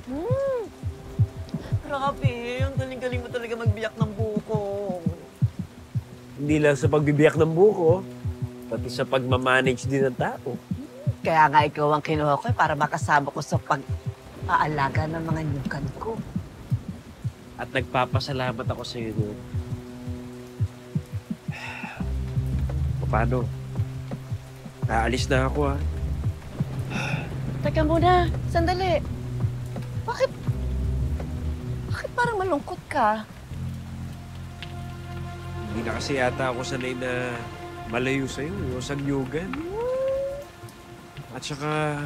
Hmm, grabe. Ang galing-galing mo talaga magbiyak ng buko. Hindi lang sa pagbibiyak ng buko, pati sa pagmamanage din ng tao. Kaya nga ikaw ang kinuha ko para makasama ko sa pag-aalaga ng mga nyukan ko. At nagpapasalamat ako sa iyo doon. Paano? Aalis na ako, ha? Teka muna, sandali. Bakit? Bakit parang malungkot ka? Hindi na kasi yata ako sanay na malayo sa'yo, yung sagyugan. At saka,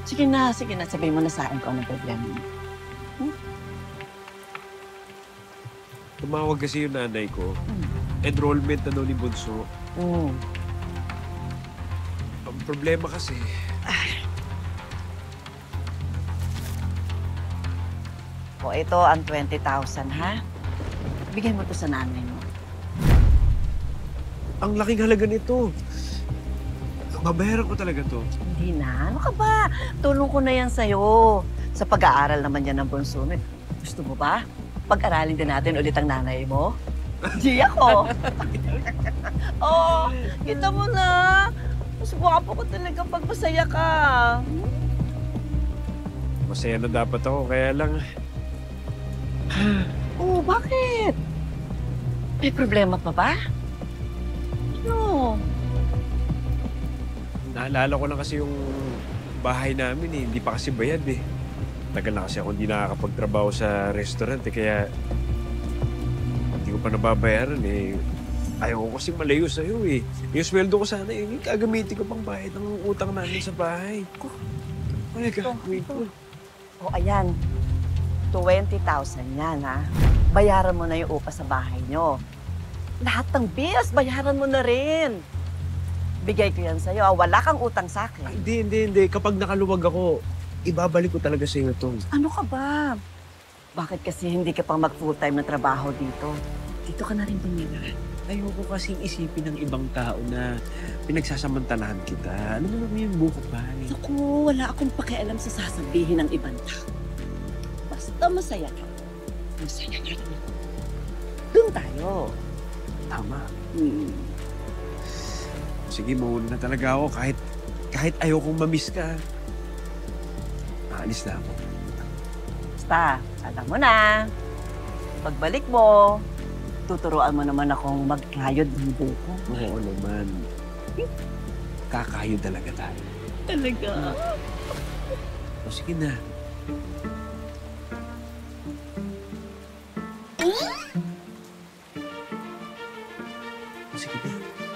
Sige na, sabihin mo na sa akin kung anong problema mo. tumawag kasi yung nanay ko. Hmm. Enrollment na daw ni Bunso. Mm. Ang problema kasi, O ito ang 20,000, ha? Bigay mo to sa nanay mo. ang laking halaga nito. Babayaran ko talaga to. Hindi na. Ano ka ba? Tulong ko na yan sa'yo. Sa pag-aaral naman yan ng bunso mo. Gusto mo ba? Pag-aralin din natin ulit ang nanay mo? Di ako. Oh, kita mo na. Mas gwapo ko talaga pag masaya ka. Masaya na dapat ako, kaya lang, Oh, bakit? May problema pa ba? Ano? naalala ko lang kasi yung bahay namin eh. Hindi pa kasi bayad eh. Tagal na kasi ako hindi nakakapagtrabaho sa restaurant eh. Kaya hindi ko pa nababayaran eh. Ayaw ko kasi malayo sa'yo eh. Yung sweldo ko sana eh. Yung gagamitin ko pang bayad ng utang namin sa bahay. Kaya gagawin ko. O, ayan. 20,000 yan, ha? Bayaran mo na yung upa sa bahay nyo. Lahat ng bills, bayaran mo na rin. Bigay ko yan sa'yo. Wala kang utang sa akin. Hindi. Kapag nakaluwag ako, ibabalik ko talaga sa iyo to. Ano ka ba? Bakit kasi hindi ka pang mag-full-time na trabaho dito? Dito ka na rin tumira. Ayoko kasing isipin ng ibang tao na pinagsasamantalahan kita. Ano naman yung buko pa? Naku, wala akong pakialam sa sasabihin ng ibang tao. Basta masaya ka. Masaya ka rin ako. Doon tayo. Tama. Hmm. Sige, mauna na talaga ako kahit ayokong mamiss ka. Aalis na ako. Basta, alam mo na. Pagbalik mo, tuturuan mo naman akong magkayod ng buko. Oo naman. Kakayo talaga tayo. Talaga? O sige na. Sige na.